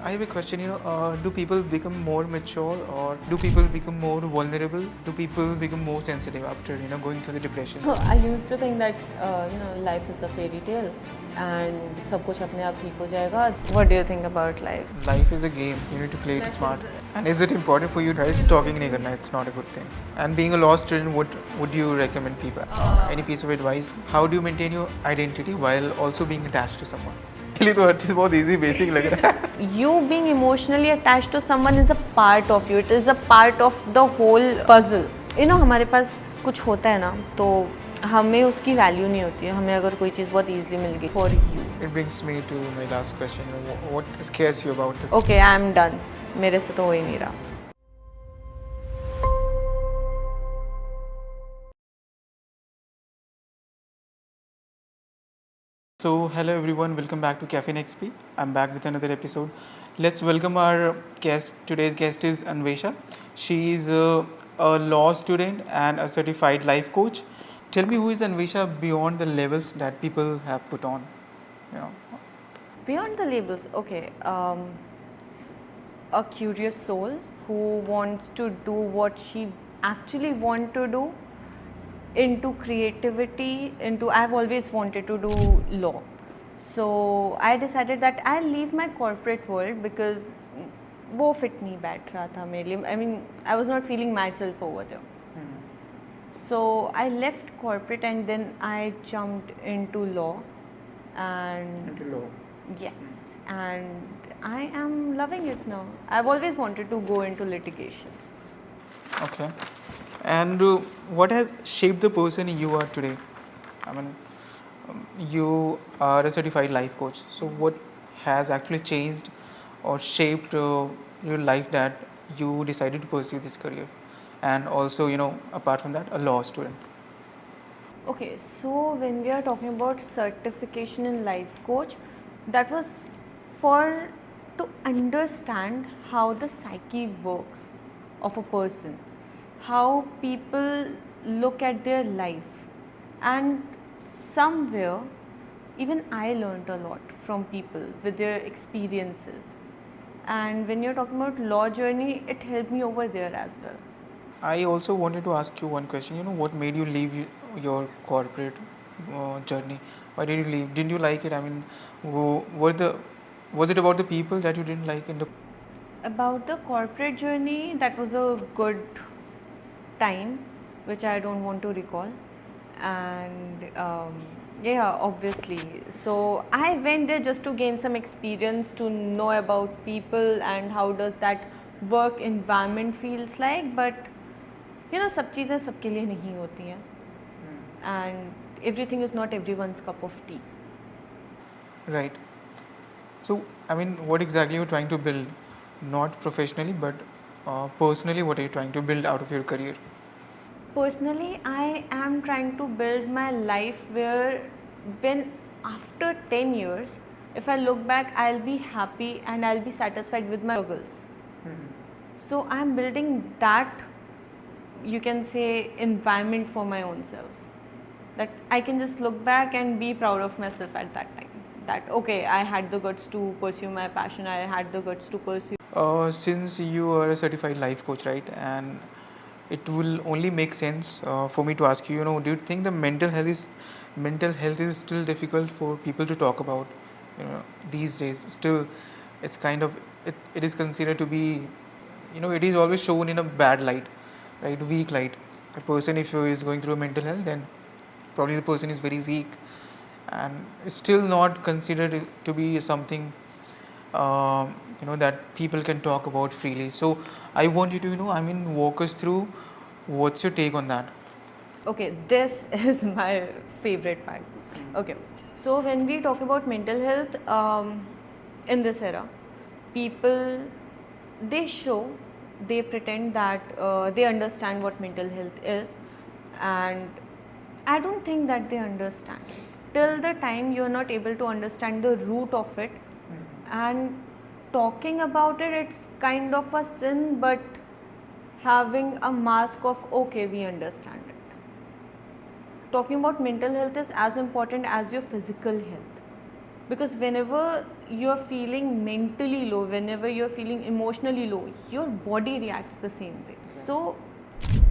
I have a question, do people become more mature or do people become more vulnerable? Do people become more sensitive after, going through the depression? I used to think that life is a fairy tale and सब कुछ अपने आप ठीक हो जाएगा. What do you think about life? Life is a game, you need to play it smart. And is it important for you guys? Talking nahi karna, it's not a good thing. And being a law student, what would you recommend people? Any piece of advice? How do you maintain your identity while also being attached to someone? के लिए तो हर चीज़ बहुत easy, basic लग रहा है. You being emotionally attached to someone is a part of you. It is a part of the whole puzzle. हमारे पास कुछ होता है ना तो हमें उसकी वैल्यू नहीं होती है. हमें अगर कोई चीज़ बहुत ईजिली मिल गई for you. It brings me to my last question. What scares you about it? Okay, I am done. मेरे से तो हो ही नहीं रहा. So, hello everyone, welcome back to Cafe XP. I'm back with another episode. Let's welcome our guest. Today's guest is Anvesha. She is a law student and a certified life coach. Tell me, who is Anvesha beyond the labels that people have put on? You know. Beyond the labels, okay. A curious soul who wants to do what she actually wants to do, into creativity, I've always wanted to do law. So I decided that I'll leave my corporate world because वो fit नहीं बैठ रहा था मेरे लिए. I mean, I was not feeling myself over there. So I left corporate and then I jumped into law. And Into law. yes, and I am loving it now. I've always wanted to go into litigation. Okay. And what has shaped the person you are today? I mean, you are a certified life coach. So, what has actually changed or shaped your life that you decided to pursue this career? And also, apart from that, a law student. Okay, so when we are talking about certification in life coach, that was for to understand how the psyche works of a person, how people look at their life, and somewhere even I learned a lot from people with their experiences. And when you're talking about law journey, it helped me over there as well. I also wanted to ask you one question. What made you leave your corporate journey? Why did you leave? Didn't you like it? I mean, was it about the people that you didn't like in the? About the corporate journey, that was a good time, which I don't want to recall. And yeah, obviously. So I went there just to gain some experience, to know about people and how does that work environment feels like. But सब चीज़ें सबके लिए नहीं होती हैं. And everything is not everyone's cup of tea. Right. So, I mean, what exactly you're trying to build? Not professionally, but personally, what are you trying to build out of your career? Personally, I am trying to build my life where, when after 10 years, if I look back, I'll be happy and I'll be satisfied with my struggles. So I'm building that, you can say, environment for my own self. That I can just look back and be proud of myself at that time. That, okay, I had the guts to pursue my passion, I had the guts to pursue. Since you are a certified life coach, right, and it will only make sense for me to ask you, do you think the mental health is still difficult for people to talk about, these days? Still, it's kind of, it is considered to be, it is always shown in a bad light, right, weak light. A person, if he is going through a mental health, then probably the person is very weak, and it's still not considered to be something that people can talk about freely. So I want you to walk us through what's your take on that. Okay, this is my favorite part. Okay, so when we talk about mental health, in this era, people, they pretend that they understand what mental health is, and I don't think that they understand. Till the time you're not able to understand the root of it, and talking about it, it's kind of a sin, but having a mask of, okay, we understand it. Talking about mental health is as important as your physical health, because whenever you're feeling mentally low, whenever you're feeling emotionally low, your body reacts the same way. So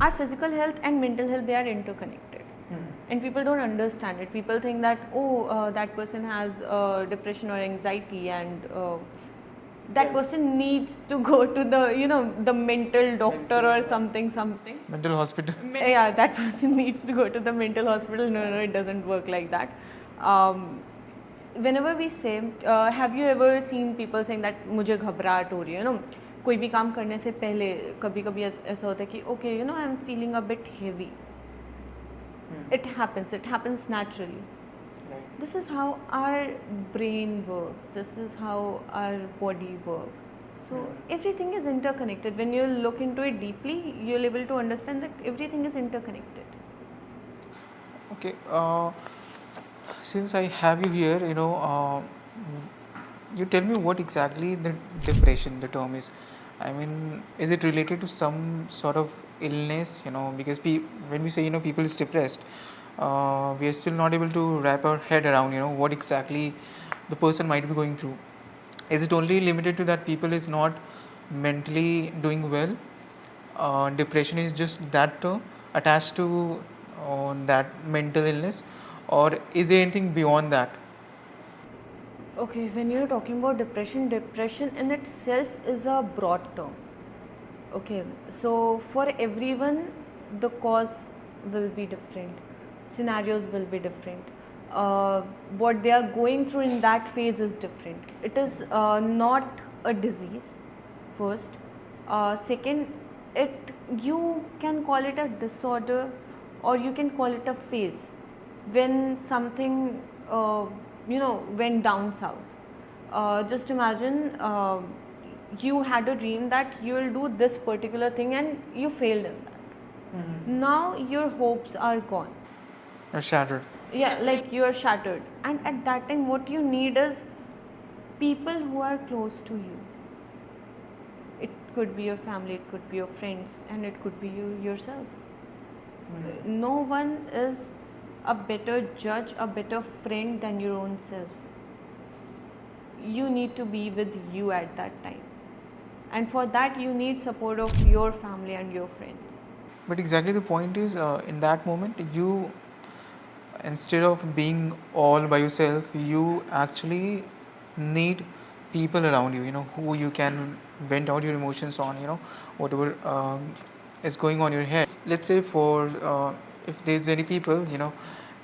our physical health and mental health, they are interconnected. And people don't understand it. People think that, that person has depression or anxiety, and that person needs to go to the mental doctor or something. Mental hospital. Yeah, that person needs to go to the mental hospital. No, it doesn't work like that. Whenever we say, have you ever seen people saying that मुझे घबराहट हो रही है, कोई भी काम करने से पहले कभी कभी ऐसा होता है कि okay, I am feeling a bit heavy. It happens naturally. This is how our brain works, this is how our body works. So everything is interconnected. When you look into it deeply, you're able to understand that everything is interconnected. Okay, since I have you here, you tell me what exactly the depression, the term is. I mean, is it related to some sort of illness? Because when we say, people is depressed, we are still not able to wrap our head around, what exactly the person might be going through. Is it only limited to that people is not mentally doing well? Depression is just that term attached to that mental illness, or is there anything beyond that? Okay, when you're talking about depression in itself is a broad term. Okay, so for everyone, the cause will be different, scenarios will be different. What they are going through in that phase is different. It is not a disease, first. Second, you can call it a disorder, or you can call it a phase when something went down south. Just imagine you had a dream that you will do this particular thing and you failed in that. Now your hopes are gone. Or shattered. Yeah, like you are shattered. And at that time, what you need is people who are close to you. It could be your family, it could be your friends, and it could be you yourself. No one is a better judge, a better friend than your own self. You need to be with you at that time, and for that you need support of your family and your friends. But exactly the point is, in that moment, you, instead of being all by yourself, you actually need people around you, who you can vent out your emotions on, whatever is going on in your head. Let's say if there's any people,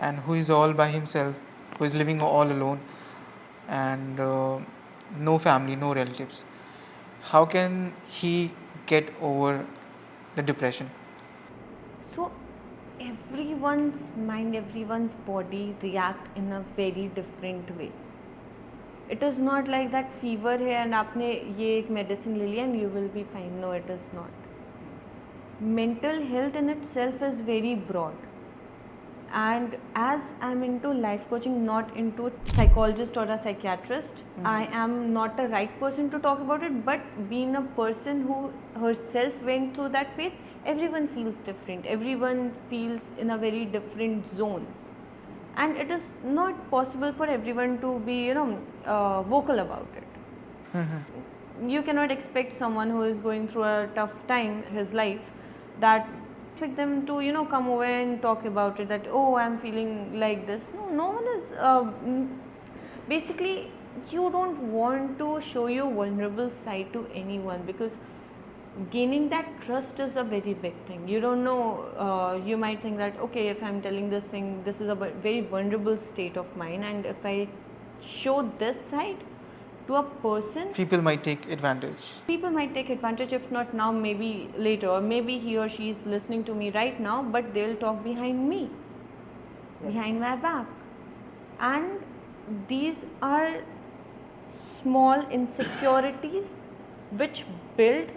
and who is all by himself, who is living all alone, and no family, no relatives, how can he get over the depression? So everyone's mind, everyone's body react in a very different way. It is not like that fever है and आपने ये एक medicine ले लिया and you will be fine. No, it is not. Mental health in itself is very broad. And as I'm into life coaching, not into psychologist or a psychiatrist, I am not the right person to talk about it. But being a person who herself went through that phase, everyone feels different. Everyone feels in a very different zone. And it is not possible for everyone to be, vocal about it. You cannot expect someone who is going through a tough time in his life that expect them to come over and talk about it, that I'm feeling like this. No one is basically, you don't want to show your vulnerable side to anyone, because gaining that trust is a very big thing. You don't know, you might think that okay, if I'm telling this thing, this is a very vulnerable state of mine, and if I show this side to a person, People might take advantage. if not now, maybe later, or maybe he or she is listening to me right now, but they'll talk behind me, behind my back. And these are small insecurities which build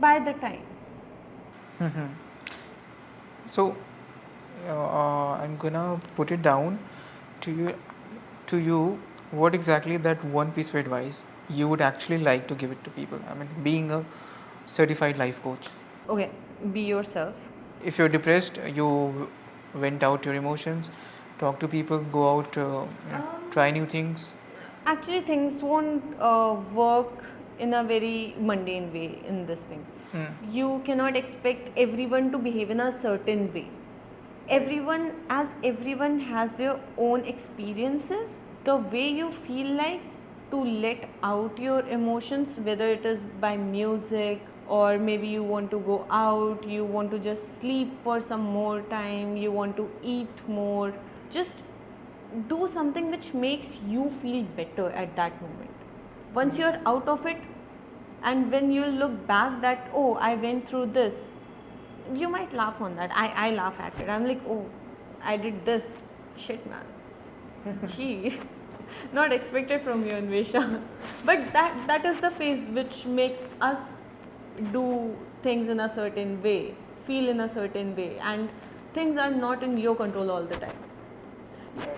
by the time. So I'm gonna put it down to you what exactly that one piece of advice you would actually like to give it to people. I mean, being a certified life coach. Okay, be yourself. If you're depressed, you vent out your emotions, talk to people, go out, try new things. Actually, things won't work in a very mundane way in this thing. You cannot expect everyone to behave in a certain way. Everyone has their own experiences. The way you feel like to let out your emotions, whether it is by music or maybe you want to go out, you want to just sleep for some more time, you want to eat more, just do something which makes you feel better at that moment. Once you're out of it, and when you look back that, oh, I went through this, you might laugh on that. I laugh at it. I'm like, oh, I did this. Shit, man. Gee, not expected from you, Anvesha. But that is the phase which makes us do things in a certain way, feel in a certain way, and things are not in your control all the time.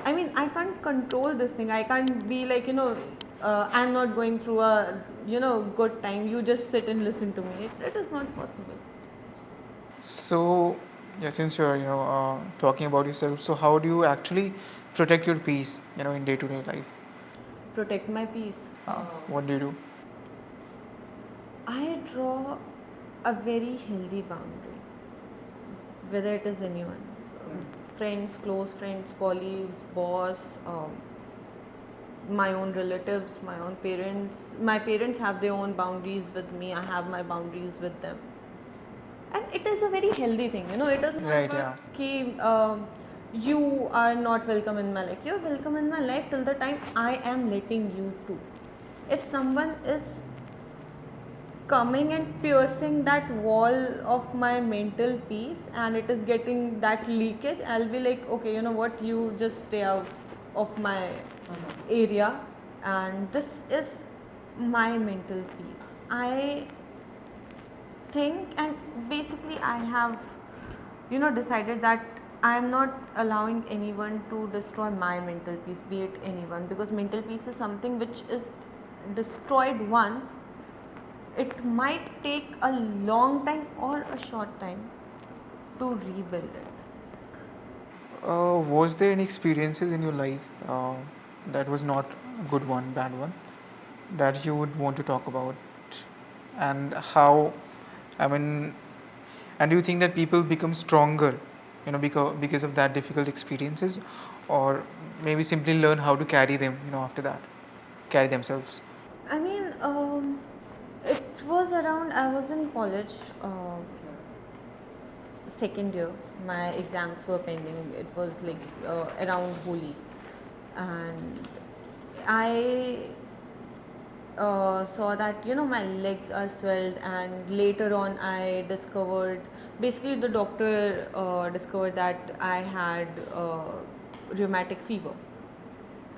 I mean, I can't control this thing. I can't be like, I'm not going through a, good time. You just sit and listen to me. It is not possible. So, yeah, since you're talking about yourself, so how do you actually protect your peace, in day-to-day life? Protect my peace. What do you do? I draw a very healthy boundary, whether it is anyone, friends, close friends, colleagues, boss, my own relatives, my own parents. My parents have their own boundaries with me. I have my boundaries with them, and it is a very healthy thing. It is not Right, about ki, you are not welcome in my life. You're welcome in my life till the time I am letting you to. If someone is coming and piercing that wall of my mental peace and it is getting that leakage, I'll be like, okay, you know what, you just stay out of my area, and this is my mental peace. I think, and basically I have decided that I am not allowing anyone to destroy my mental peace, be it anyone, because mental peace is something which is destroyed once. It might take a long time or a short time to rebuild it. Was there any experiences in your life that was not a good one, bad one, that you would want to talk about? And how, I mean, and do you think that people become stronger, because of that difficult experiences, or maybe simply learn how to carry them, after that, carry themselves? I mean, it was around, I was in college, second year. My exams were pending. It was like around Holi. And I saw that my legs are swelled, and later on I discovered, basically the doctor discovered that I had rheumatic fever,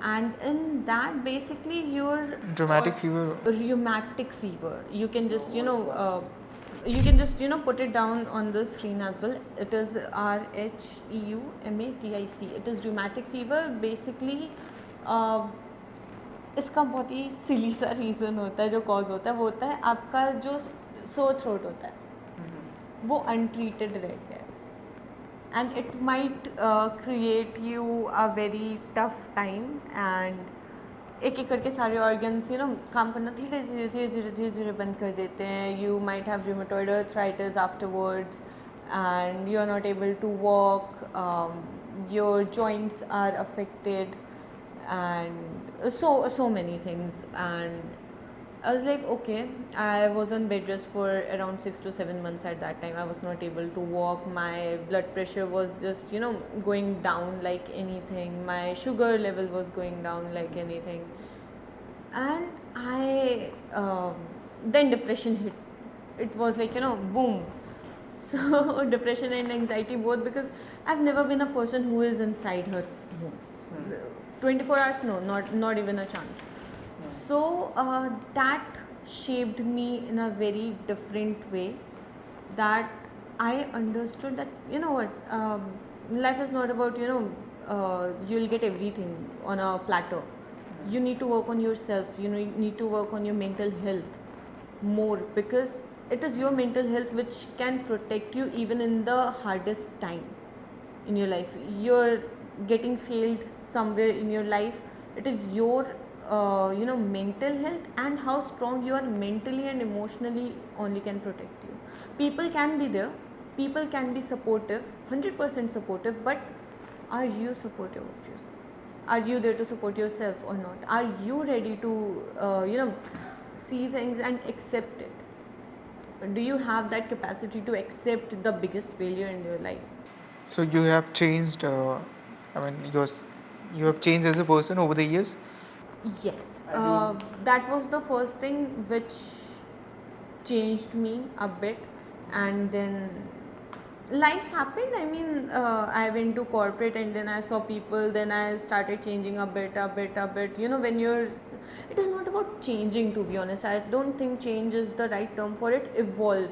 and in that basically your Dramatic fever. rheumatic fever, you can just you can just put it down on the screen as well. It is RHEUMATIC. It is rheumatic fever. Basically इसका बहुत ही सिली सा reason होता है जो cause होता है, वो होता है आपका जो सोर थ्रोट होता है वो अनट्रीटेड रह गया है, and it might create you a very tough time, and एक एक करके सारे ऑर्गन्स काम करना धीरे धीरे धीरे धीरे धीरे धीरे बंद कर देते हैं. You might have rheumatoid arthritis afterwards, and you are not able to walk, your joints are affected, and so many things. And I was like, okay, I was on bed rest for around 6 to 7 months at that time. I was not able to walk. My blood pressure was just going down like anything. My sugar level was going down like anything, and I then depression hit. It was like boom. So depression and anxiety both, because I've never been a person who is inside her home 24 hours. No, not even a chance. So that shaped me in a very different way, that I understood that life is not about you'll get everything on a platter. You need to work on yourself. You need to work on your mental health more, because it is your mental health which can protect you even in the hardest time in your life. You're getting failed somewhere in your life, it is your mental health and how strong you are mentally and emotionally only can protect you. People can be there, people can be supportive, 100% supportive, but are you supportive of yourself? Are you there to support yourself or not? Are you ready to see things and accept it? Do you have that capacity to accept the biggest failure in your life? So you have changed. I mean, you have changed as a person over the years. Yes, And you- that was the first thing which changed me a bit, and then life happened. I mean, I went to corporate, and then I saw people. Then I started changing a bit, a bit, a bit. You know, when you're, it is not about changing. To be honest, I don't think change is the right term for it. Evolve.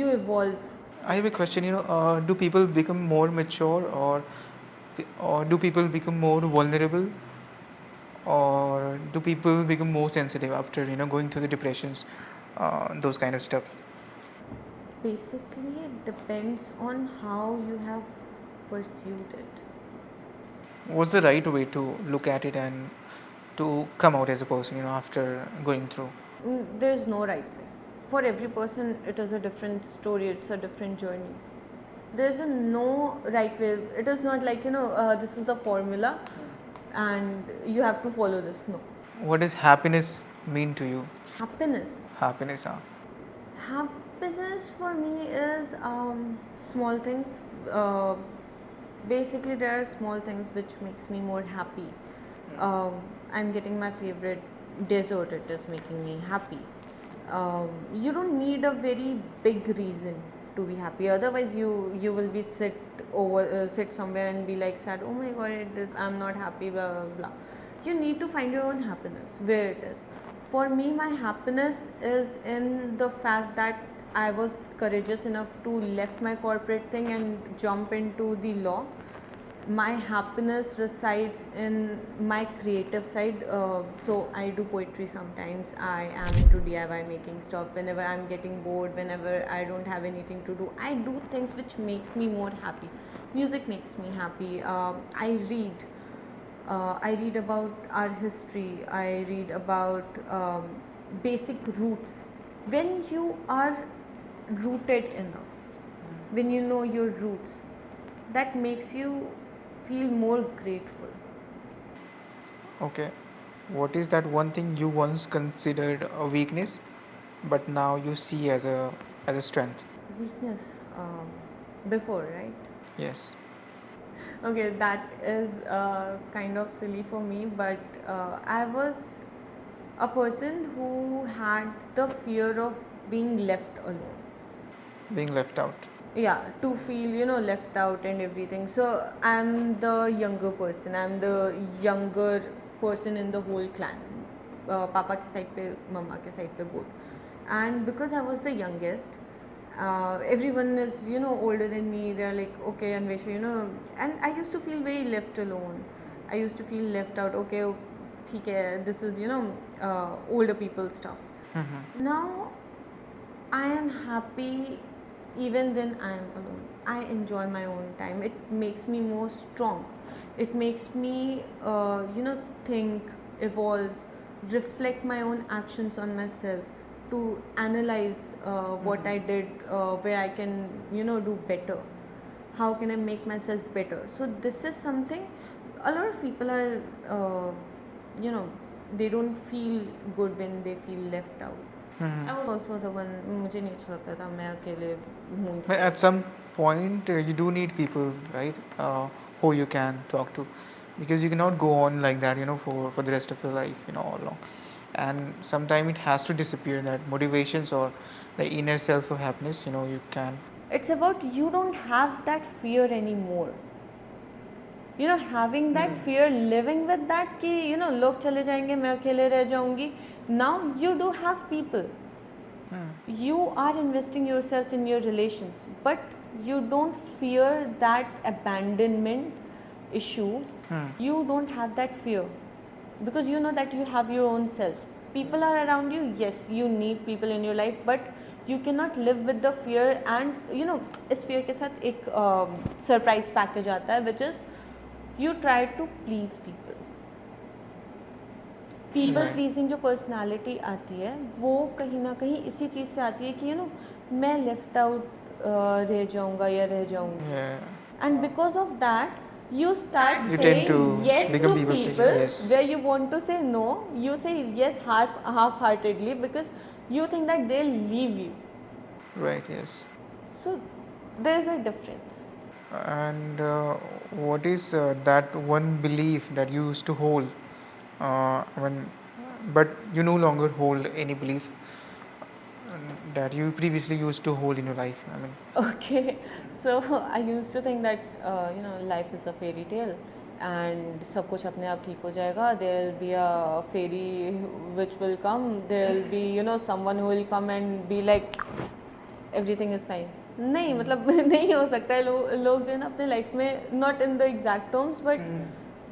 You evolve. I have a question. Do people become more mature, or do people become more vulnerable, or do people become more sensitive after going through the depressions, those kind of stuffs? Basically, it depends on how you have pursued it. What's the right way to look at it and to come out as a person, after going through? There's no right way. For every person, it is a different story, it's a different journey. There's a no right way. It is not like, this is the formula and you have to follow this. No. What does happiness mean to you? Happiness. Happiness, huh? Happiness for me is small things. Uh, Basically, there are small things which makes me more happy. I'm getting my favorite dessert. It is making me happy. You don't need a very big reason to be happy. Otherwise, you will be sit somewhere and be like sad. Oh my god, I'm not happy. Blah blah blah. You need to find your own happiness where it is. For me, my happiness is in the fact that I was courageous enough to left my corporate thing and jump into the law. My happiness resides in my creative side. So I do poetry sometimes. I am into DIY making stuff. Whenever I'm getting bored, whenever I don't have anything to do, I do things which makes me more happy. Music makes me happy. I read. I read about our history. I read about basic roots. When you are rooted enough, when you know your roots, that makes you feel more grateful. Okay. What is that one thing you once considered a weakness, but now you see as a strength? Weakness, before, right? Yes. Okay, that is kind of silly for me, but I was a person who had the fear of being left alone. Being left out. Yeah, to feel left out and everything. So I'm the younger person, I'm the younger person in the whole clan. Papa ke side pe, mama ke side pe, both. And because I was the youngest, everyone is older than me. They're like, okay Anvesha, and I used to feel very left alone. I used to feel left out. Okay, theek hai, this is older people stuff. Mm-hmm. Now I am happy even when I am alone. I enjoy my own time. It makes me more strong. It makes me, think, evolve, reflect my own actions on myself, to analyze what I did, where I can, do better. How can I make myself better? So this is something. A lot of people are, you know, they don't feel good when they feel left out. Mm-hmm. I was also the one. मुझे नहीं अच्छा लगता था मैं अकेले हूँ. But at some point, you do need people, right? Who you can talk to, because you cannot go on like that, for the rest of your life, all along. And sometime it has to disappear. That motivations or the inner self of happiness, you can. It's about you don't have that fear anymore. Having that fear, living with that कि लोग चले जाएंगे मैं अकेले रह जाऊंगी. Now you do have people. You are investing yourself in your relations, but you don't fear that abandonment issue. You don't have that fear because you know that you have your own self. People are around you. Yes, you need people in your life, but you cannot live with the fear. And इस fear के साथ एक surprise package आता है, which is you try to please people. People Right. Pleasing जो personality आती है वो कहीं ना कहीं इसी चीज़ से आती है कि मैं लेफ्ट आउट रह जाऊंगा या रह जाऊंगी, Yeah. and because of that you start You tend saying to yes become to people pleaser. people Yes. where you want to say no. You say yes half-heartedly because you think that they'll leave you. Right. Yes. So there's a difference. And what is that one belief that you used to hold? I mean, but you no longer hold any belief that you previously used to hold in your life. I mean, Okay, so I used to think that life is a fairy tale and सब कुछ अपने आप ठीक हो जाएगा. There will be a fairy which will come. There will be someone who will come and be like everything is fine. नहीं मतलब नहीं हो सकता है. लोग जो है ना अपने लाइफ में not in the exact terms but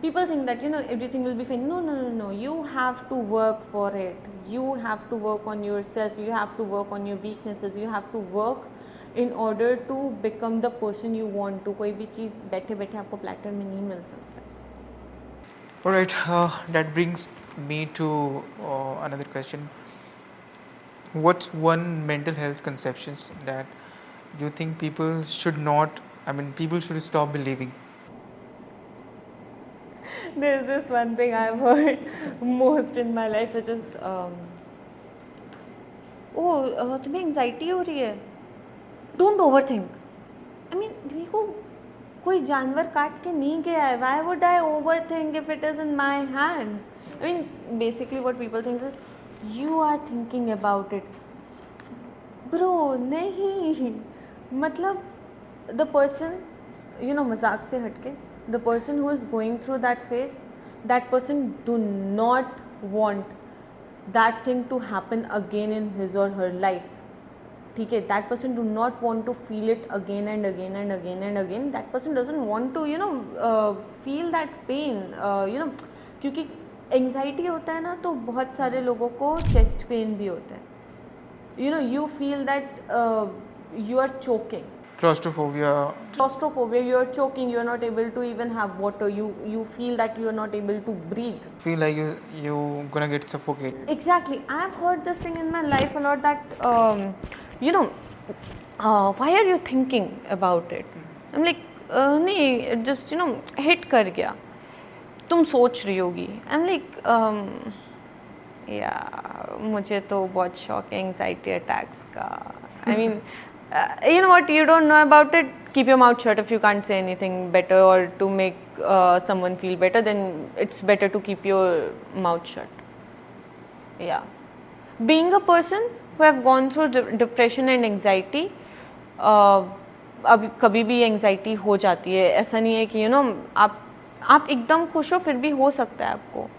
people think that everything will be fine. No, you have to work for it. You have to work on yourself. You have to work on your weaknesses. You have to work in order to become the person you want to. कोई भी चीज़ बैठे बैठे आपको platter में नहीं मिल सकता. all right. That brings me to another question. What's one mental health conceptions that you think people should not? I mean, people should stop believing. There's this one thing I've heard most in my life which is तुम्हें anxiety हो रही है, don't overthink. I mean मेरे को कोई जानवर काट के नहीं गया है. Why would I overthink if it is in my hands. I mean basically what people think is you are thinking about it. Bro नहीं, मतलब द पर्सन मजाक से हटके the person who is going through that phase, that person do not want that thing to happen again in his or her life. ठीक है, that person do not want to feel it again and again and again and again. That person doesn't want to feel that pain. क्योंकि anxiety होता है ना तो बहुत सारे लोगों को चेस्ट पेन भी होता है. You feel that you are choking. Claustrophobia. You are choking. You are not able to even have water. You feel that you are not able to breathe. Feel like you gonna get suffocated. Exactly. I have heard this thing in my life a lot that why are you thinking about it? I'm like नहीं, it just hit कर गया. तुम सोच रही होगी. I'm like मुझे तो बहुत शौक है एंजाइटी अटैक्स का. I mean you know what, you don't know about it, keep your mouth shut. If you can't say anything better or to make someone feel better, then it's better to keep your mouth shut. Yeah, being a person who have gone through depression and anxiety, अब कभी भी anxiety हो जाती है. ऐसा नहीं है कि आप एकदम खुश हो फिर भी हो सकता है आपको.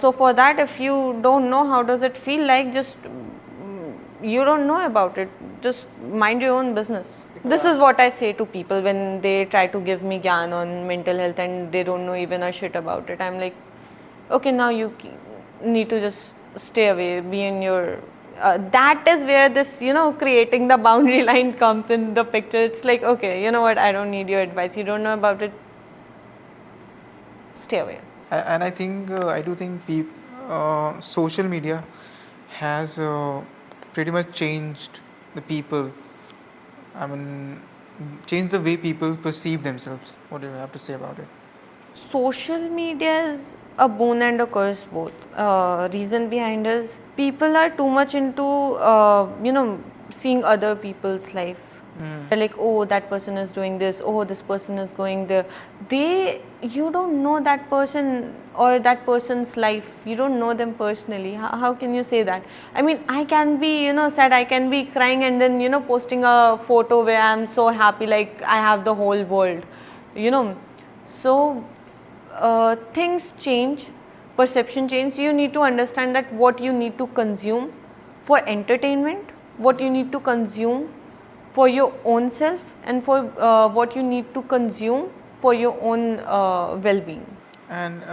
So for that, if you don't know how does it feel like, just you don't know about it, just mind your own business. This is what I say to people when they try to give me gyan on mental health and they don't know even a shit about it. I'm like, okay, now you need to just stay away, be in your that is where this creating the boundary line comes in the picture. It's like, okay, you know what, I don't need your advice, you don't know about it, stay away. And I think I do think social media has pretty much changed the people. I mean, changed the way people perceive themselves. What do you have to say about it? Social media is a boon and a curse both. Reason behind is people are too much into seeing other people's life. They're like, oh, that person is doing this, oh, this person is going there. You don't know that person or that person's life. You don't know them personally. How can you say that? I mean, I can be sad, I can be crying and then posting a photo where I'm so happy, like I have the whole world. So things change, perception change. You need to understand that what you need to consume for entertainment, what you need to consume for your own self, and for what you need to consume for your own well-being. And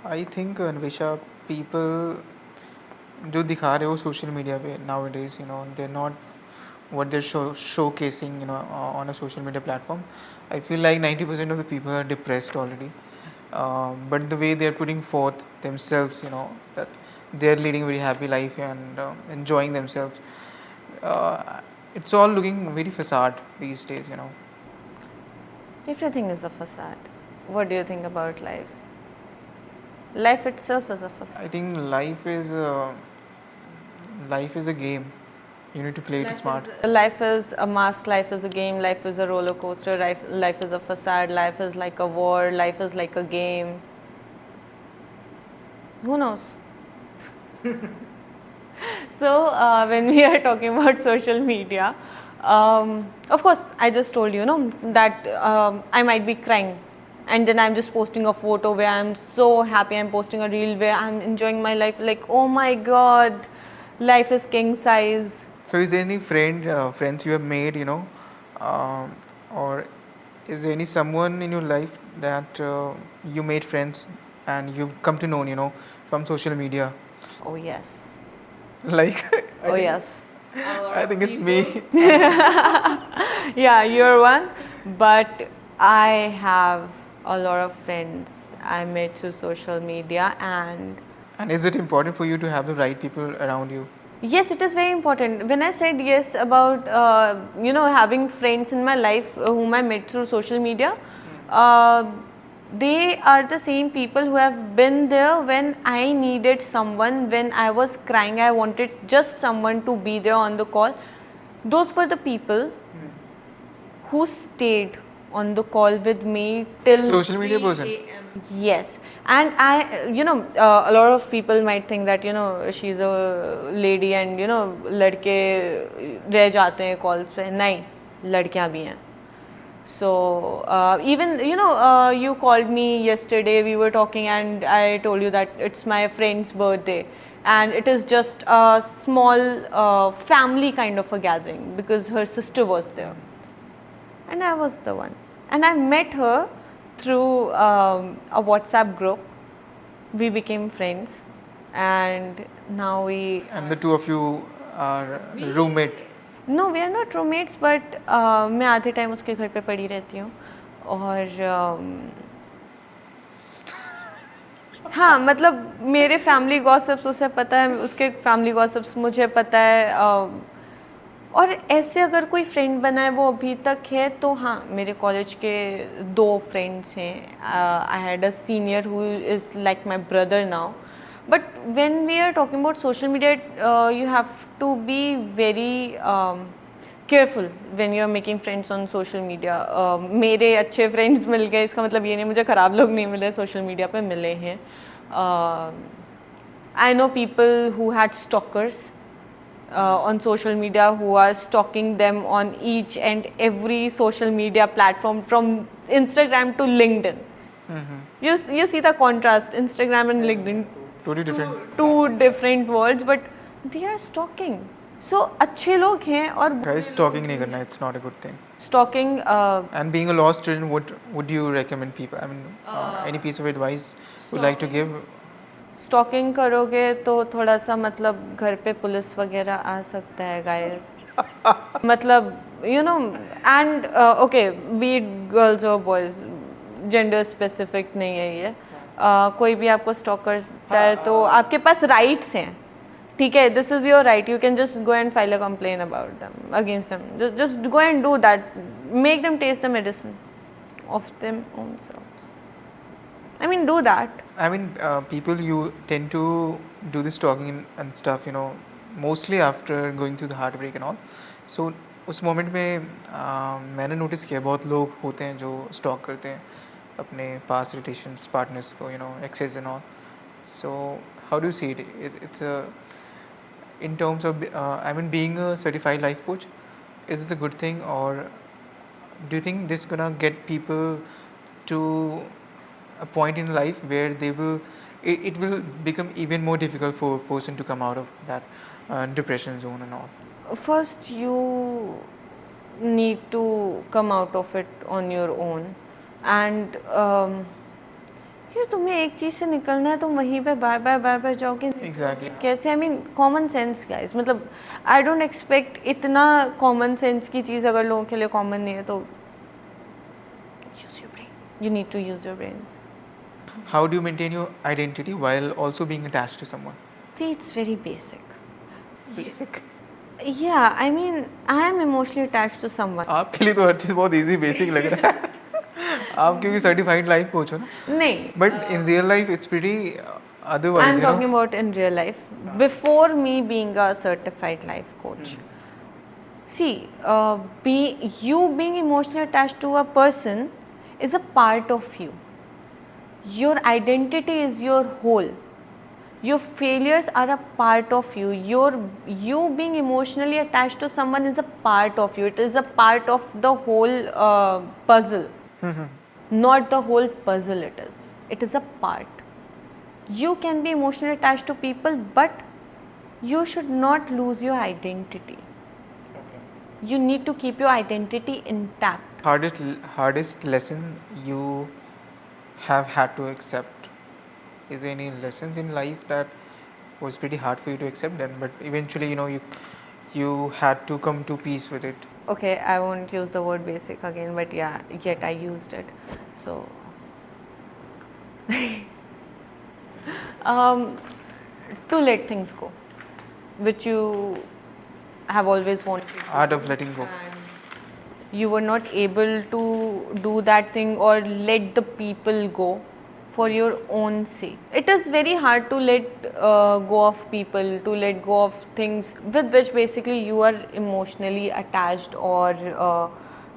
I think Anvisha, people जो दिखा रहे हो social media पे nowadays, they're not what they're showcasing on a social media platform. I feel like 90% of the people are depressed already. but the way they're putting forth themselves, that they're leading a very happy life and enjoying themselves. Uh, it's all looking very facade these days. Everything is a facade. What do you think about life? Life itself is a facade. I think life is a game. You need to play it smart. Life is a mask, life is a game, life is a roller coaster, life is a facade, life is like a war, life is like a game. Who knows? So, when we are talking about social media, of course, I just told you, that I might be crying, and then I'm just posting a photo where I'm so happy. I'm posting a reel where I'm enjoying my life. Like, oh my God, life is king size. So, is there any friends you have made, um, or is there any someone in your life that you made friends and you come to know, from social media? Oh yes. Like, Oh yes. I think it's me. Yeah, you're one. But I have a lot of friends I met through social media, and And is it important for you to have the right people around you? yes, it is very important. When I said yes about having friends in my life whom I met through social media, they are the same people who have been there when I needed someone, when I was crying. I wanted just someone to be there on the call. Those were the people who stayed on the call with me till Social media 3 person. a.m. Yes, and a lot of people might think that she's a lady and लड़के रह जाते हैं calls पे. नहीं, लड़कियां भी हैं. So even you called me yesterday. We were talking, and I told you that it's my friend's birthday, and it is just a small family kind of a gathering because her sister was there. And I was the one. And I met her through a WhatsApp group. We became friends, and now we. And the two of you are roommate. No, we are not roommates, but मैं आधे time उसके घर पे पड़ी रहती हूँ और हाँ, मतलब मेरे फैमिली गॉसिप्स उसे पता है, उसके फैमिली गॉसिप्स मुझे पता है. और ऐसे अगर कोई फ्रेंड बना है वो अभी तक है तो हाँ, मेरे कॉलेज के 2 फ्रेंड्स हैं. I had a senior who is like my brother now. But when we are talking about social media, you have to be very careful when you are making friends on social media. मेरे अच्छे friends मिल गए, इसका मतलब ये नहीं मुझे ख़राब लोग नहीं मिले, सोशल मीडिया पे मिले हैं. I know people who had stalkers on social media, who are stalking them on each and every social media platform from Instagram to LinkedIn. You see the contrast, Instagram and LinkedIn, Totally different. two different worlds, but they are stalking. So अच्छे लोग हैं और Guys, stalking नहीं करना. It's not a good thing. stalking. And being a law student, what would you recommend people? I mean, any piece of advice you'd like to give? Stalking करोगे तो थोड़ा सा मतलब घर पे पुलिस वगैरह आ सकता है गाइस. मतलब and okay, B it girls और बॉयज, जेंडर स्पेसिफिक नहीं है ये. कोई भी आपको स्टॉक करता है तो आपके पास राइट्स हैं, ठीक है. This is your right. You can just go and file a complain about them, against them. Just go and do that. Make them taste the medicine of them own selves. I mean, do that. I mean, people you tend to do this talking and stuff, mostly after going through the heartbreak and all. So उस moment में मैंने notice किया बहुत लोग होते हैं जो stock करते हैं अपने पास रिलेशंस पार्टनर्स को, access and all. So how do see it? It's in terms of I mean, being a certified life coach, is this a good thing, or do you think this gonna get people to a point in life where they will it will become even more difficult for a person to come out of that depression zone and all? First, you need to come out of it on your own, and यार तुम्हें एक चीज़ से निकलना है, तुम वहीं पे बार बार जाओगे. Exactly. कैसे? I mean common sense guys. मतलब आई डोंट एक्सपेक्ट इतना कॉमन सेंस की चीज़ अगर लोगों के लिए कॉमन नहीं है तो use your brains. You need to use your brains. How do you maintain your identity while also being attached to someone? See, it's very basic. Basic. Yeah, I mean, I am emotionally attached to someone. आपके लिए तो हर चीज़ बहुत easy basic लग रहा है आप क्योंकि certified life coach हो ना नहीं, but in real life it's pretty otherwise I'm you know talking about in real life. Before me being a certified life coach. See, being emotionally attached to a person is a part of you. Your identity is your whole. Your failures are a part of you. You being emotionally attached to someone is a part of you. It is a part of the whole puzzle. Not the whole puzzle it is. It is a part. You can be emotionally attached to people, but you should not lose your identity. You need to keep your identity intact. hardest lesson you have had to accept? Is there any lessons in life that was pretty hard for you to accept then, but eventually you know you had to come to peace with it? Okay, I won't use the word basic again, but yeah, yet I used it. So, to let things go, which you have always wanted to Art do, of letting go. and you were not able to do that thing or let the people go for your own sake. It is very hard to let go of people, to let go of things with which basically you are emotionally attached, or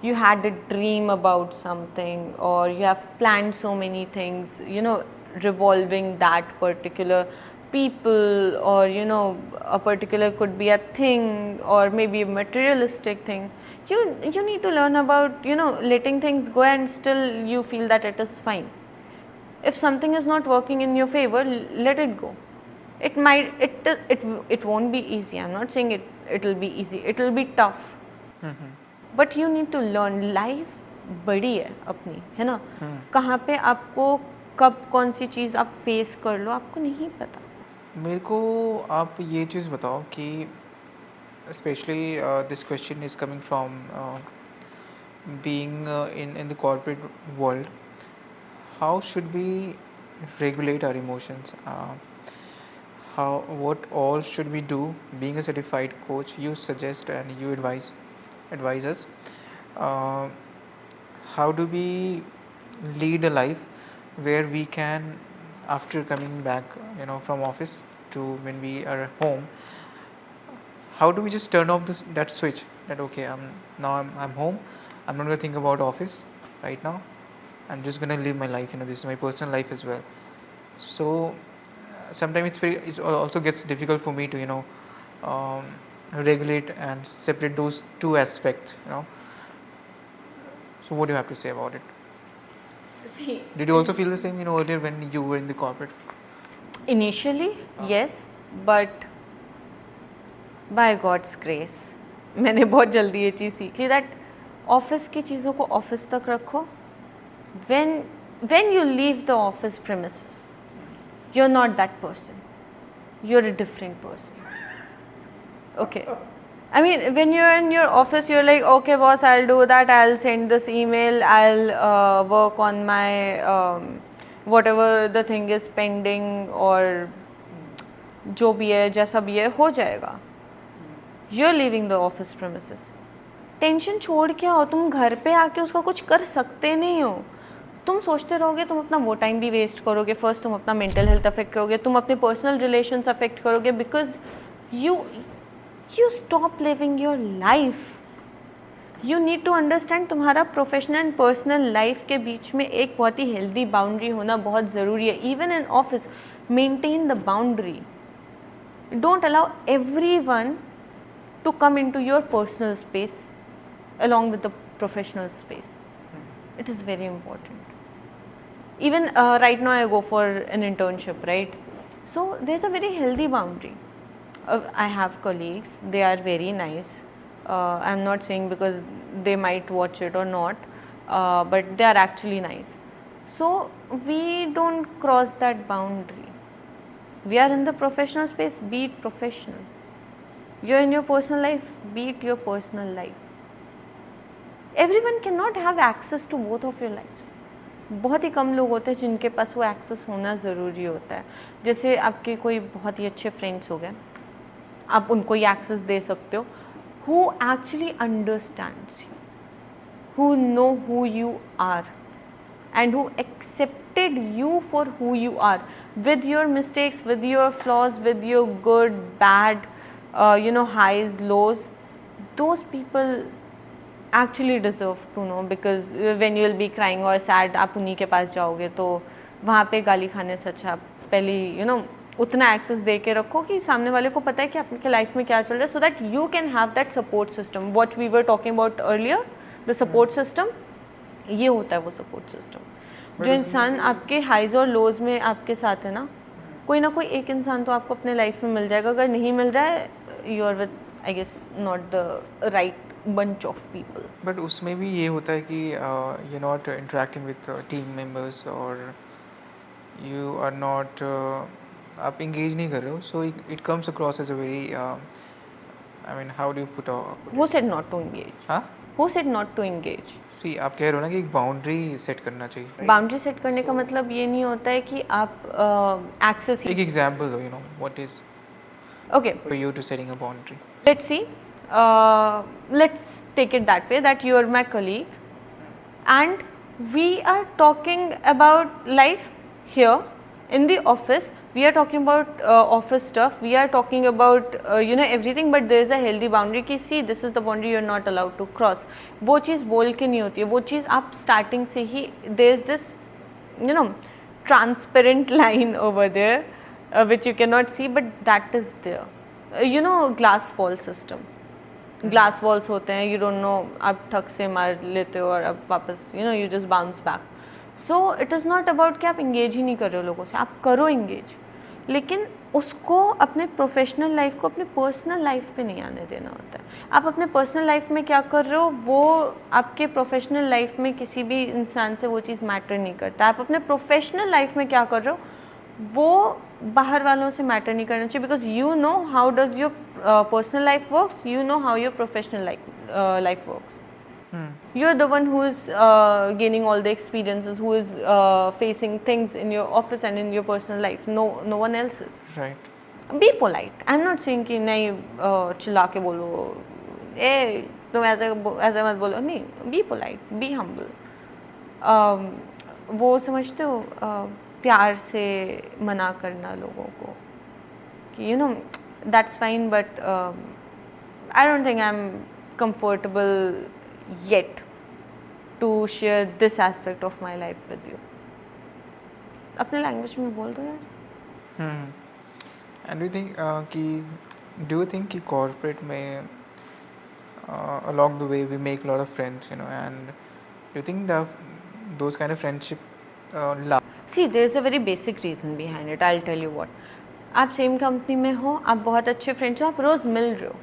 you had a dream about something, or you have planned so many things, you know, revolving that particular people, or you know, a particular could be a thing, or maybe a materialistic thing. You need to learn about, you know, letting things go, and still you feel that it is fine. If something is not working in your favor, let it go. It won't be easy. I'm not saying it'll be easy. It will be tough. But you need to learn. Life बड़ी है अपनी, है ना? कहाँ पे आपको कब कौन सी चीज़ आप फेस कर लो, आपको नहीं पता. मेरे को आप ये चीज़ बताओ कि especially this question is coming from being in the corporate world. How should we regulate our emotions? What all should we do? Being a certified coach, you suggest and you advise us. Uh, how do we lead a life where we can, after coming back, you know, from office to when we are home, how do we just turn off that switch? That okay, I'm home. I'm not gonna think about office right now. I'm just gonna live my life. You know, this is my personal life as well. So sometimes it also gets difficult for me to regulate and separate those two aspects. You know. So what do you have to say about it? See, Did you also feel the same, you know, earlier when you were in the corporate? initially, yes, but by God's grace, मैंने बहुत जल्दी ये चीज़ सीख ली that office की चीज़ों को office तक रखो. When you leave the office premises, you're not that person. You're a different person. Okay. I mean, when you're in your office, you're like, okay, boss, I'll do that. I'll send this email. I'll work on my whatever the thing is pending, or जो भी है जैसा भी है हो जाएगा. You're leaving the office premises. Tension छोड़ के आओ. तुम घर पे आके उसका कुछ कर सकते नहीं हो. तुम सोचते रहोगे, तुम अपना वो टाइम भी वेस्ट करोगे. फर्स्ट तुम अपना मेंटल हेल्थ अफेक्ट करोगे, तुम अपने पर्सनल रिलेशंस अफेक्ट करोगे, because you stop living your life. You need to understand तुम्हारा प्रोफेशनल एंड पर्सनल लाइफ के बीच में एक बहुत ही हेल्दी बाउंड्री होना बहुत ज़रूरी है. Even in office, maintain the boundary. Don't allow everyone to come into your personal space along with the professional space. It is very important. Even right now I go for an internship, right? So there's a very healthy boundary. I have colleagues, they are very nice. I'm not saying because they might watch it or not, but they are actually nice. So we don't cross that boundary. We are in the professional space, be it professional. You're in your personal life, be it your personal life. Everyone cannot have access to both of your lives. बहुत ही कम लोग होते हैं जिनके पास वो access होना ज़रूरी होता है। जैसे आपके कोई बहुत ही अच्छे फ्रेंड्स हो गए, आप उनको ये एक्सेस दे सकते हो, who actually understands you, who know who you are and who accepted you for who you are, with your mistakes, with your flaws, with your good, bad, highs, lows. Those people actually deserve to know, because when you will be crying or sad, आप उन्हीं के पास जाओगे तो वहाँ पे गाली खाने से अच्छा आप पहले उतना एक्सेस दे के रखो कि सामने वाले को पता है कि आपके लाइफ में क्या चल रहा है, so that you can have that support system, what we were talking about earlier, the support system. ये होता है वो सपोर्ट सिस्टम, जो इंसान आपके हाइज और लोज में आपके साथ है ना, कोई एक इंसान तो आपको अपने लाइफ में मिल जाएगा। अगर नहीं मिल रहा है, you are with I guess not the right bunch of people. बट उसमें भी ये होता है कि you not interacting with team members और यू आर नॉट आप इंगेज नहीं कर रहे हो, so it comes across as a very I mean how do you put Who said not to engage? हाँ Who said not to engage? सी आप कह रहे हो ना कि एक बाउंड्री सेट करना चाहिए। बाउंड्री सेट करने का मतलब ये नहीं होता है कि आप एक्सेस एक एग्जांपल दो, what is okay, for you to setting a boundary. let's see, let's take it that way, that you are my colleague and we are talking about life here in the office. We are talking about office stuff, we are talking about everything, but there is a healthy boundary कि see this is the boundary you are not allowed to cross. वो चीज़ बोल के नहीं होती है, वो चीज़ आप starting से ही there is this transparent line over there which you cannot see, but that is there. Glass wall system, glass walls होते हैं, यू डोंट नो, आप ठक से मार लेते हो और अब वापस you just bounce back. So it is not about कि आप इंगेज ही नहीं कर रहे हो लोगों से, आप करो इंगेज, लेकिन उसको अपने प्रोफेशनल लाइफ को अपने पर्सनल लाइफ पे नहीं आने देना होता है। आप अपने पर्सनल लाइफ में क्या कर रहे हो वो आपके प्रोफेशनल लाइफ में किसी भी इंसान से वो चीज़ मैटर नहीं करता। आप अपने प्रोफेशनल लाइफ में क्या कर रहे हो वो बाहर वालों से मैटर नहीं करना चाहिए, because you know how does your personal life works, you know how your professional life works. You're the one who is gaining all the experiences, who is facing things in your office and in your personal life. No one else is. Right. Be polite. I'm not saying कि नहीं चिल्ला के बोलो, तुम ऐसे मत बोलो, नहीं, be polite, be humble. वो समझते हो प्यार से मना करना लोगों को कि that's fine, but I don't think I'm comfortable yet to share this aspect of my life with you. अपने लैंग्वेज में बोल दो यार। And do you think कि corporate में along the way we make a lot of friends, and do you think that those kind of friendship last? See, there is a very basic reason behind it. I'll tell you what. आप same company में हो, आप बहुत अच्छे friends हो, आप रोज़ मिल रहे हो,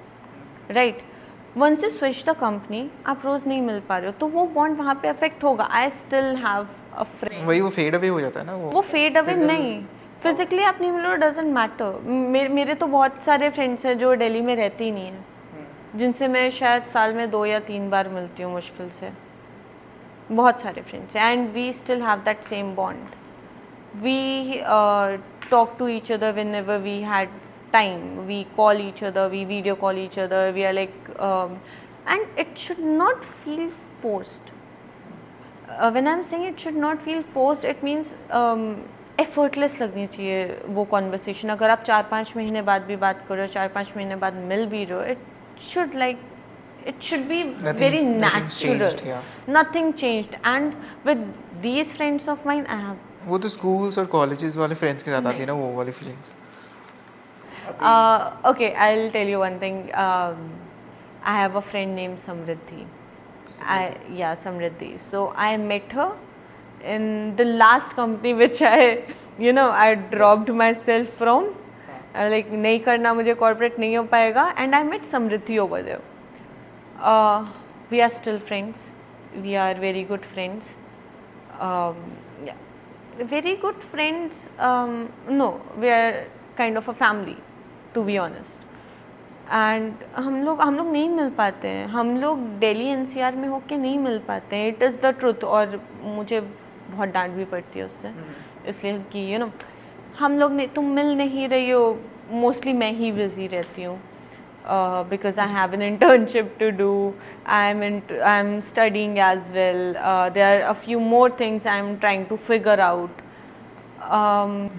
right? Once you switch the company, आप रोज़ नहीं मिल पा रहे हो, तो वो बॉन्ड वहाँ पे अफेक्ट होगा। I still have a friend, वही वो फेड अवे हो जाता है ना, वो फेड अवे नहीं, फिजिकली आप नहीं मिल रहे हो, डजेंट मैटर। मेरे तो बहुत सारे फ्रेंड्स हैं जो दिल्ली में रहते ही नहीं हैं, जिनसे मैं शायद साल में 2 या 3 बार मिलती हूँ मुश्किल से, बहुत सारे फ्रेंड्स हैं, and we still have that same bond. We talk to each other whenever we had time. We call each other, we video call each other. We are like, and it should not feel forced. When I'm saying it should not feel forced, it means effortless लगनी चाहिए वो conversation. अगर आप 4-5 महीने बाद भी बात कर रहे हो, 4-5 महीने बाद मिल भी रहे हो, it should be very natural. Nothing changed. And with these friends of mine, I have वो तो स्कूल्स और कॉलेजेस वाले फ्रेंड्स के साथ आती है ना, वो वाली feelings. Okay, I'll tell you one thing. I have a friend named Samriddhi. Samriddhi. So I met her in the last company which I dropped myself from. Like नहीं करना मुझे corporate नहीं हो पाएगा, and I met Samriddhi over there. We are still friends. We are very good friends. Very good friends. No, we are kind of a family, to be honest. And हम लोग नहीं मिल पाते हैं, हम लोग दिल्ली NCR में होके नहीं मिल पाते हैं, इट इज़ द ट्रुथ। और मुझे बहुत डांट भी पड़ती है उससे, इसलिए कि हम लोग ने तुम मिल नहीं रही हो, मोस्टली मैं ही बिजी रहती हूँ because I have an internship to do. I'm studying as well. There are a few more things I'm trying to figure out.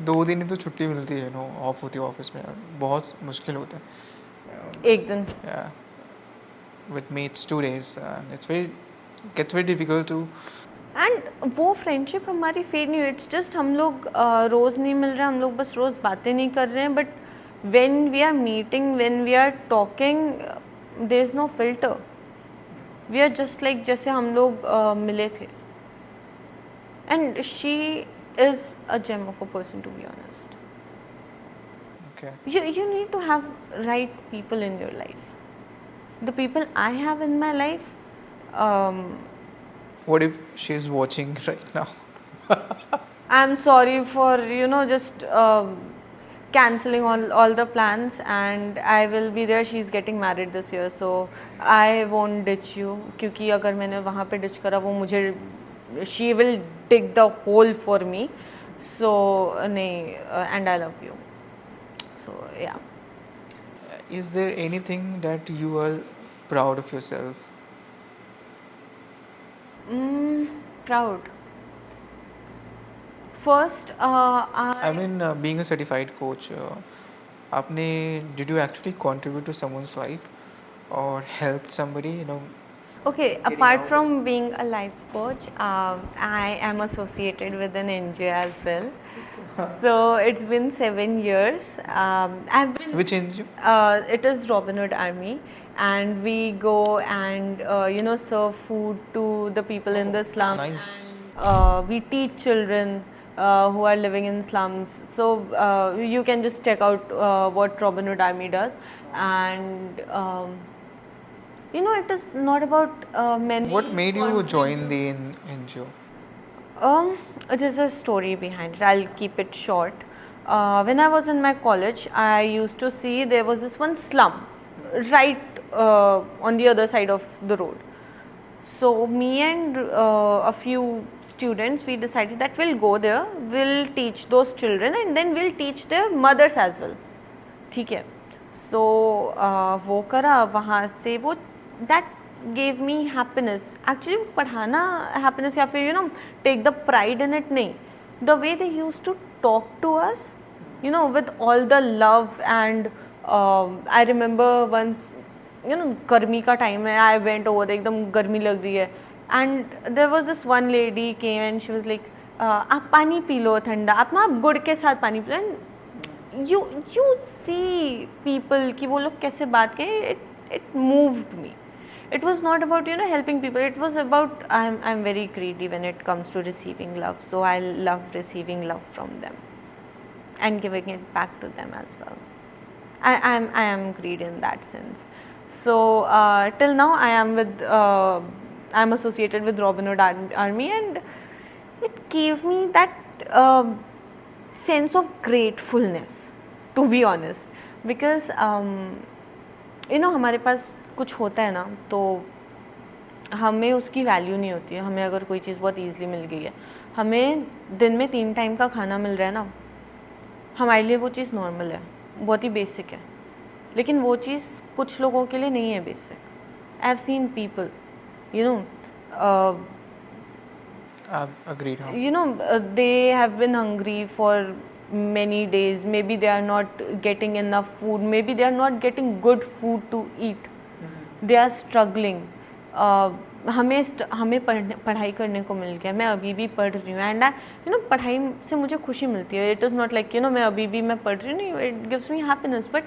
2 दिन ही तो छुट्टी मिलती है, नो ऑफ होती है ऑफिस में, बहुत मुश्किल होता है। एक दिन With me it's 2 days and gets very difficult to. And वो फ्रेंडशिप हमारी फेड नहीं हुई, इट्स जस्ट हम लोग रोज़ नहीं मिल रहे, हम लोग बस रोज़ बातें नहीं कर रहे हैं, but when we are meeting, when we are talking, there is no filter, we are just like जैसे हम लोग मिले थे. And she is a gem of a person, to be honest. Okay. You need to have right people in your life. The people I have in my life, What if she's watching right now? I'm sorry for just cancelling all the plans, and I will be there. She's getting married this year, so I won't ditch you. क्योंकि अगर मैंने वहाँ पे ditch करा, वो मुझे she will dig the hole for me. So नहीं, and I love you. So yeah. Is there anything that you are proud of yourself? Proud. First, I mean, being a certified coach, आपने did you actually contribute to someone's life or helped somebody? Okay, Getting apart out from being a life coach, I am associated with an NGO as well. So it's been 7 years. I've been. Which NGO? It is Robin Hood Army, and we go and serve food to the people in the slums. Nice. We teach children who are living in slums. So you can just check out what Robin Hood Army does, and it is not about many. What made you join the NGO? It is a story behind it. I'll keep it short. When I was in my college, I used to see there was this one slum right on the other side of the road. So me and a few students, we decided that we'll go there, we'll teach those children, and then we'll teach their mothers as well. ठीक है. So वो करा, वहाँ से वो that gave me happiness. Actually पढ़ाना happiness या फिर take the pride in it नहीं. The way they used to talk to us, with all the love, and I remember once, गर्मी का टाइम है, I went over there, एकदम गर्मी लग रही है, and there was this one lady came and she was like, आप पानी पी लो ठंडा, आप गुड़ के साथ पानी P low. And you see people कि वो लोग कैसे बात करें, it moved me. It was not about helping people. It was about I'm very greedy when it comes to receiving love. So I love receiving love from them and giving it back to them as well. I am greedy in that sense. So till now I am with I'm associated with Robin Hood Army, and it gave me that sense of gratefulness, to be honest, because हमारे पास कुछ होता है ना, तो हमें उसकी value नहीं होती है. हमें अगर कोई चीज़ बहुत ईजिली मिल गई है, हमें दिन में 3 टाइम का खाना मिल रहा है ना, हमारे लिए वो चीज़ नॉर्मल है, बहुत ही बेसिक है. लेकिन वो चीज़ कुछ लोगों के लिए नहीं है basic. I have seen people Agreed. they have been hungry for many days. Maybe they are not getting enough food, maybe they are not getting good food to eat. They are struggling. हमें पढ़ाई करने को मिल गया. मैं अभी भी पढ़ रही हूँ, एंड पढ़ाई से मुझे खुशी मिलती है. इट इज़ नॉट लाइक मैं अभी भी मैं पढ़ रही हूँ, नहीं, it gives me happiness. But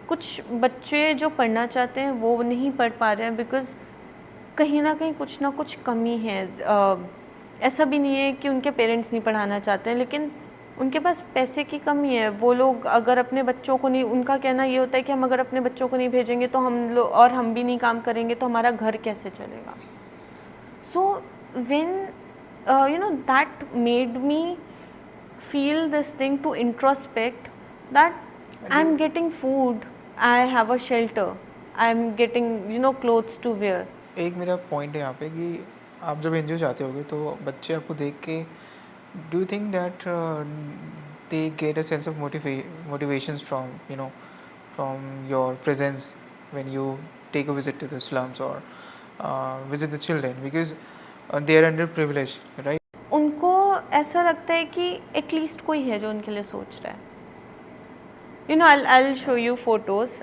कुछ बच्चे जो पढ़ना चाहते हैं वो नहीं पढ़ पा रहे हैं, बिकॉज कहीं ना कहीं कुछ ना कुछ कमी है. ऐसा भी नहीं है कि उनके पेरेंट्स नहीं पढ़ाना चाहते हैं, लेकिन उनके पास पैसे की कमी है. वो लोग अगर अपने बच्चों को नहीं, उनका कहना ये होता है कि हम अगर अपने बच्चों को नहीं भेजेंगे तो हम भी नहीं काम करेंगे तो हमारा घर कैसे चलेगा. So when that made me feel this thing to introspect that I am getting food, I have a shelter, I am getting clothes to wear. एक मेरा पॉइंट है यहाँ पे कि आप जब एनजीओ जाते होगे तो बच्चे आपको देख के do you think that they get a sense of motivations from from your presence when you take a visit to the slums or visit the children because they are underprivileged, right? उनको ऐसा लगता है कि at least कोई है जो उनके लिए सोच रहा है. You know, I'll show you photos.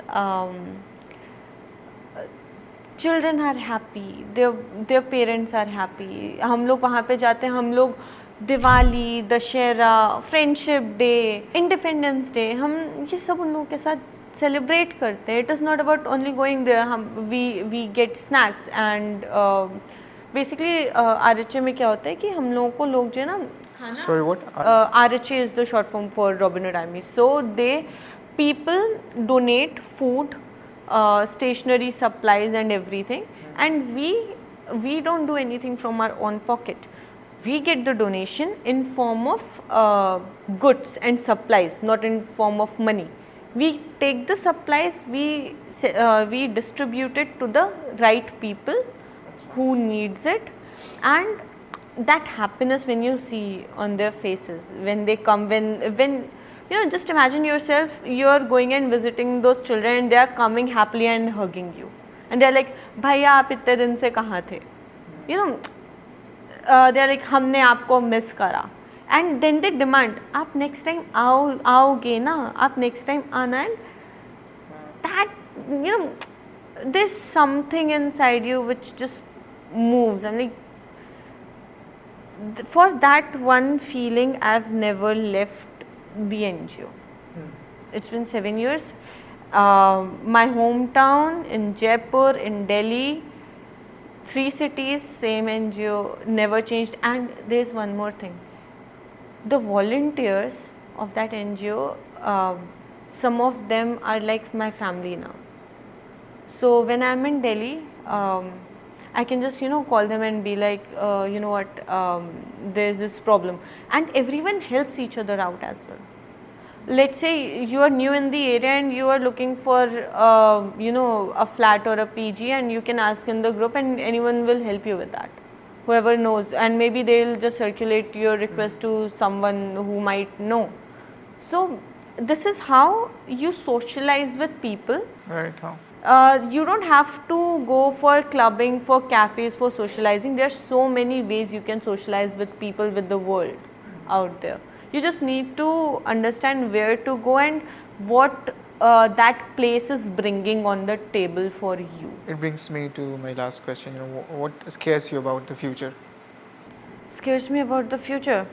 Children are happy. Their parents are happy. हम लोग वहाँ पे जाते हैं. हम लोग Diwali, Dussehra, friendship day, independence day, हम ये सब उन लोगों के साथ सेलिब्रेट करते हैं. It is not about only going there. हम we get snacks and basically RHA में क्या होता है कि हम लोगों को लोग जो है ना खाना. Sorry, what? RHA is the short form for Robin Hood Army. So people donate food, stationery, supplies, and everything, and we don't do anything from our own pocket. We get the donation in form of goods and supplies, not in form of money. We take the supplies, we distribute it to the right people who needs it, and that happiness when you see on their faces when they come, when you know, just imagine yourself, you are going and visiting those children and they are coming happily and hugging you and they are like, भैया आप इतने दिन से कहाँ थे, you know, they are like, हमने आपको miss करा, and then they demand आप next time आओगे ना, आप next time आना. And that, you know, there's something inside you which just moves. I'm like, for that one feeling, I've never left the NGO. It's been 7 years. My hometown in Jaipur, in Delhi, 3 cities, same NGO, never changed. And there's one more thing. The volunteers of that NGO, some of them are like my family now. So when I'm in Delhi, I can just, you know, call them and be like, you know what, there's this problem. And everyone helps each other out as well. Let's say you are new in the area and you are looking for, you know, a flat or a PG, and you can ask in the group and anyone will help you with that. Whoever knows, and maybe they'll just circulate your request to someone who might know. So this is how you socialize with people. Right. How? You don't have to go for clubbing, for cafes, for socializing. There are so many ways you can socialize with people, with the world out there. You just need to understand where to go and what that place is bringing on the table for you. It brings me to my last question. You know, what scares you about the future? Scares me about the future?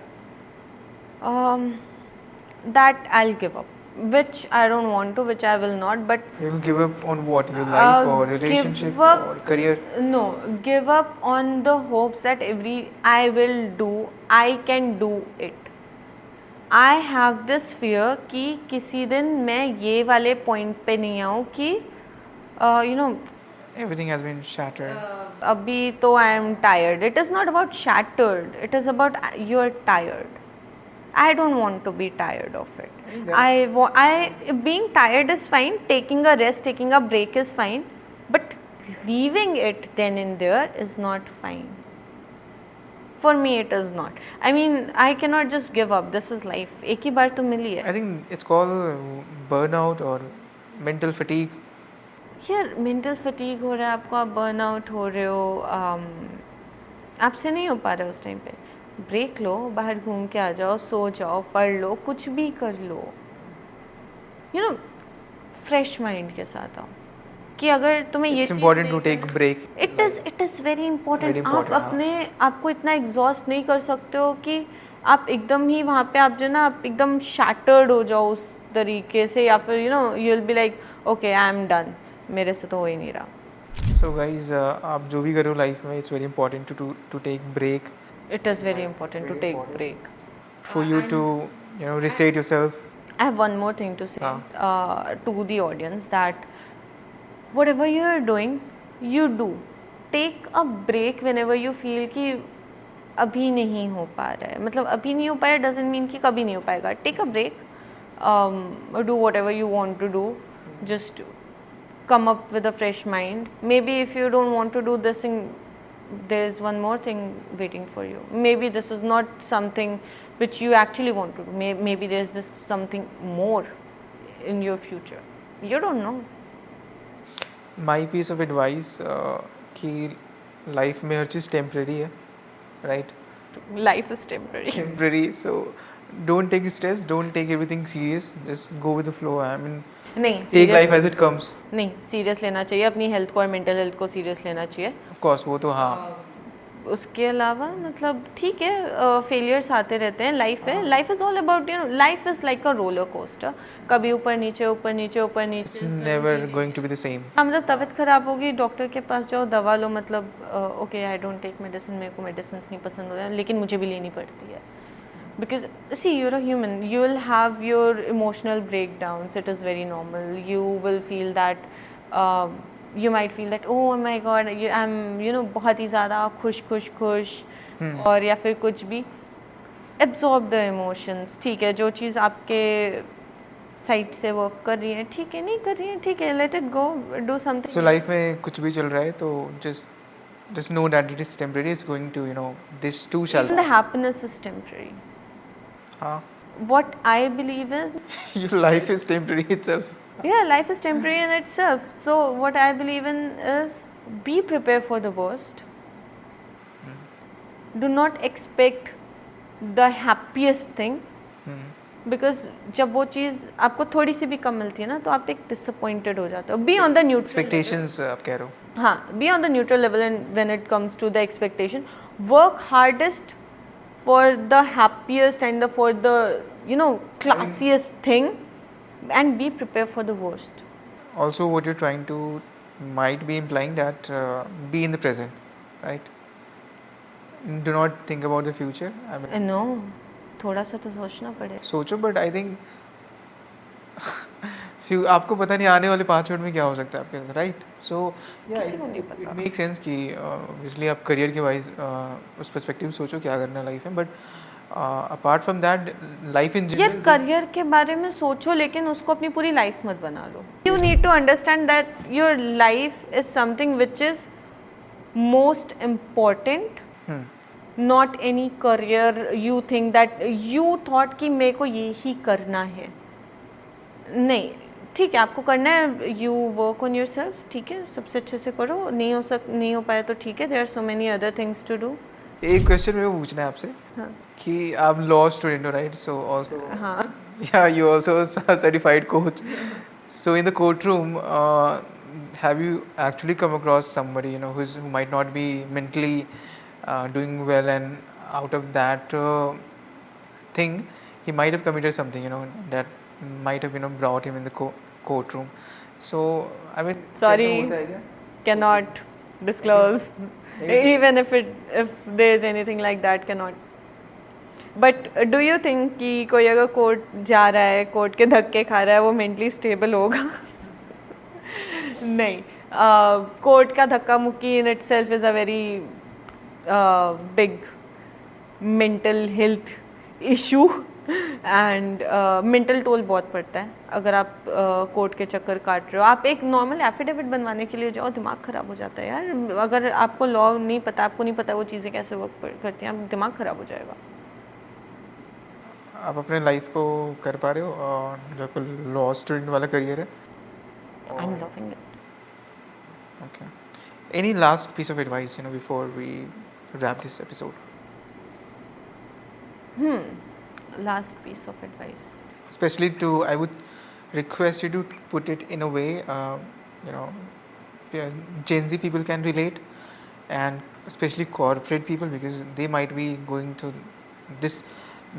That I'll give up. Which I don't want to, which I will not, but You will give up on what? Your life or relationship give up, or career? No, give up on the hopes that I will do, I can do it. I have this fear कि किसी दिन मैं ये वाले point पे नहीं आऊँ कि you know, Everything has been shattered. अभी तो I am tired. It is not about shattered. It is about you are tired. I don't want to be tired of it. Being tired is fine. Taking a rest, taking a break is fine. But leaving it then and there is not fine. For me, it is not. I mean, I cannot just give up. This is life. एक ही बार तो मिली है. I think it's called burnout or mental fatigue. यार mental fatigue हो रहा है आपको, आप burnout हो रहे हो, आपसे नहीं हो पा रहा उस टाइम पे. ब्रेक लो, बाहर घूम के आ जाओ, सो जाओ, पढ़ लो, कुछ भी कर लो. यू नो, फ्रेश माइंड के साथ आओ कि अगर तुम्हें ये It's important to take break. It is very important. Very आप important, अपने आप को इतना एग्जॉस्ट नहीं कर सकते हो कि आप एकदम ही वहाँ पे आप जो ना आप एकदम शैटर्ड हो जाओ उस तरीके से, या फिर you know you will be like okay I am done, मेरे से तो हो ही नहीं रहा. So guys, आप जो भी करो लाइफ में, it's very important to take break. It is very important to Very take important. break. For you to reset yourself. I have one more thing to say to the audience, that whatever you are doing, you do. Take a break whenever you feel कि अभी नहीं हो पा रहा है. मतलब अभी नहीं हो पाया doesn't mean कि कभी नहीं हो पाएगा. Take a break. Do whatever you want to do. Just come up with a fresh mind. Maybe if you don't want to do this thing, there's one more thing waiting for you. Maybe this is not something which you actually want to do. Maybe there's this something more in your future. You don't know. My piece of advice कि life में हर चीज़ temporary है, right? Life is temporary. Temporary, so don't take stress, don't take everything serious, just go with the flow. I mean, नहीं, take life serious as it comes. नहीं, serious लेना चाहिए, अपनी health को और मेंटल हेल्थ को serious लेना चाहिए. Of course, वो तो हाँ. उसके अलावा मतलब ठीक है, फेलियर्स आते रहते हैं, लाइफ है. Life is all about life is like a roller coaster. कभी ऊपर नीचे ऊपर नीचे ऊपर It's नीचे. never going to be the same. हाँ, मतलब तबीयत ख़राब होगी, डॉक्टर के पास जाओ, दवा लो. मतलब okay, I don't take medicine, मेरे को मेडिसिन नहीं पसंद होता, लेकिन मुझे भी लेनी पड़ती है. Because see, you're a human, you will have your emotional breakdowns, it is very normal. You will feel that you might feel that oh my god, I'm बहुत ही ज़्यादा खुश और या फिर कुछ भी. Absorb the emotions. ठीक है, जो चीज़ आपके साइड से वर्क कर रही है ठीक है, नहीं कर रही है ठीक है, let it go, do something. So life में कुछ भी चल रहा है तो just know that it is temporary. It's going to this too shall Even the happiness is temporary. हाँ. What I believe is Your life is temporary itself. yeah, life is temporary in itself. So what I believe in is be prepared for the worst. Do not expect the happiest thing. Because जब वो चीज़ आपको थोड़ी सी भी कम मिलती है ना, तो आप एक disappointed हो जाते हो. Be on the neutral. Expectations आप कह रहे हो. हाँ, be on the neutral level and when it comes to the expectation, work hardest for the happiest and for the classiest thing, and be prepared for the worst. Also, what you're trying to might be implying that be in the present, right? Do not think about the future. I mean, No, थोड़ा सा तो सोचना पड़ेगा. सोचो, but I think आपको पता नहीं आने वाले 5 मिनट में क्या हो सकता है आपके साथ, राइट? सो किसी को नहीं पता. इट मेक सेंस कि ऑब्वियसली आप करियर के वाइज उस पर्सपेक्टिव सोचो क्या करना है लाइफ में, but apart from that life in यार करियर के बारे में सोचो, लेकिन उसको अपनी पूरी लाइफ मत बना लो. You need to understand that your life is something which is most important, not any career. You think that you thought कि मेरे को ये ही करना है. नहीं, ठीक है, आपको करना है, you work on your self, ठीक है, सबसे अच्छे से करो. नहीं हो पाया तो ठीक है, there are so many other things to do. एक क्वेश्चन मेरे को पूछना है आपसे. हाँ. कि आप लॉ स्टूडेंट हो, राइट? सो आल्सो हाँ. yeah, you also a certified coach. So in the courtroom, have you actually come across somebody who might not be mentally doing well, and out of that thing he might have committed something that might have brought him in the courtroom. So I mean, Sorry. कैसा होता है क्या? Cannot disclose. Even if there is anything like that, cannot. But do you think कि कोई अगर court जा रहा है, कोर्ट के धक्के खा रहा है, वो मेंटली स्टेबल होगा? नहीं. कोर्ट का धक्का मुक्की इन itself is a very big mental health issue and mental toll बहुत पड़ता है. अगर आप कोर्ट के चक्कर काट रहे हो, आप एक नॉर्मल एफिडेविट बनवाने के लिए जाओ, दिमाग ख़राब हो जाता है यार. अगर आपको लॉ नहीं पता, आपको नहीं पता वो चीज़ें कैसे वर्क करती हैं, आप दिमाग ख़राब हो जाएगा. आप अपने लाइफ को कर पा रहे हो और जो लॉ स्टूडेंट वाला करियर है? I'm loving it. Okay. Any last piece of advice, before we wrap this episode? Last piece of advice. Especially I would request you to put it in a way, Gen Z people can relate, and especially corporate people, because they might be going to this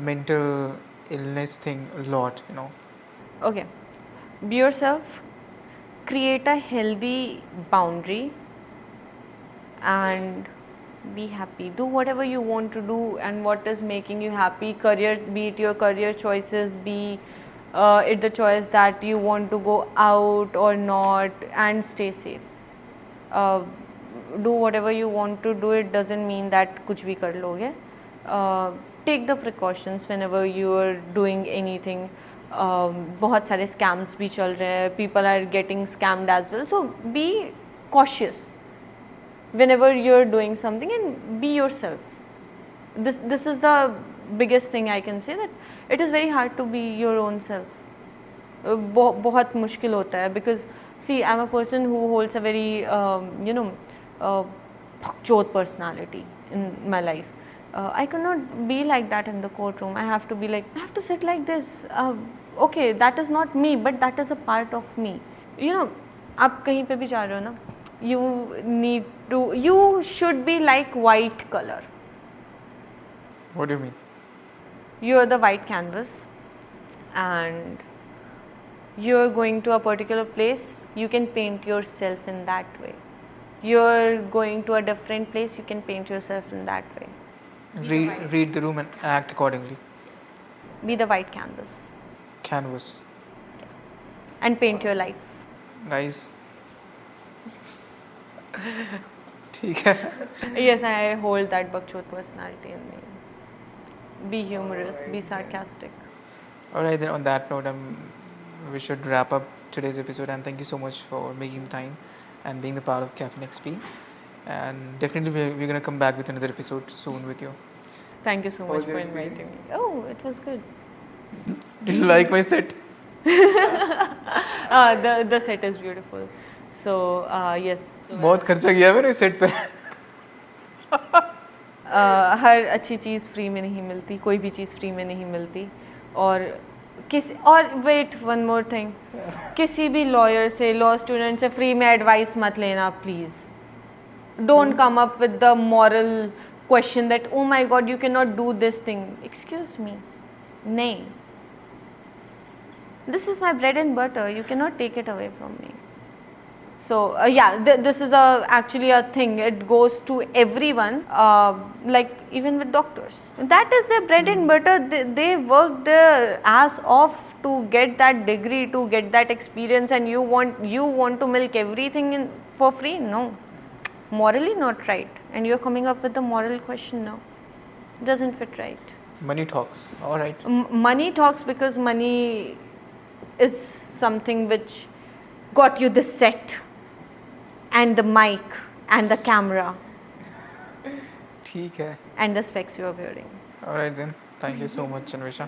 mental illness thing a lot, Okay. Be yourself. Create a healthy boundary and be happy. Do whatever you want to do and what is making you happy. Career, be it your career choices, be it the choice that you want to go out or not, and stay safe. Do whatever you want to do. It doesn't mean that कुछ भी कर लोगे. Take the precautions whenever you are doing anything. बहुत सारे scams भी चल रहे हैं. People are getting scammed as well. So be cautious whenever you're doing something, and be yourself. This is the biggest thing I can say, that it is very hard to be your own self. बहुत मुश्किल होता है, because see, I'm a person who holds a very bhakchot personality in my life. I cannot be like that in the courtroom. I have to be like, I have to sit like this. Okay, that is not me, but that is a part of me. You know, आप कहीं पे भी जा रहे हो ना, you should be like white color. What do you mean? You are the white canvas, and you're going to a particular place, you can paint yourself in that way. You're going to a different place, you can paint yourself in that way. Read the room and act accordingly. Be the white canvas Canvas. and paint your life. Nice. ठीक है. Yes, I hold that bhakchot personality in me. Be humorous, be sarcastic. Alright, then on that note, we should wrap up today's episode, and thank you so much for making the time and being the part of Caffeine XP. And definitely we're gonna come back with another episode soon with you. Thank you so How much was your for inviting me. experience? Oh, it was good. Did you like my set? The set is beautiful. So, yes. बहुत खर्चा किया मैंने इस set पे. हर अच्छी चीज़ free में नहीं मिलती, कोई भी चीज़ फ्री में नहीं मिलती. और वेट, वन मोर थिंग, किसी भी लॉयर से, लॉ स्टूडेंट से फ्री में एडवाइस मत लेना please. Don't come up with the moral question that oh my God you can not do this thing. Excuse me, नहीं. This is my bread and butter, you cannot take it away from me. So this is actually a thing, it goes to everyone, like even with doctors. That is their bread and butter, they work their ass off to get that degree, to get that experience, and you want to milk everything for free? No, morally not right. And you're coming up with the moral question now, doesn't fit right. Money talks. Alright. Money talks, because money is something which got you the set and the mic and the camera ठीक है. and the specs you are wearing. Alright then. Thank you so much, Anvisha.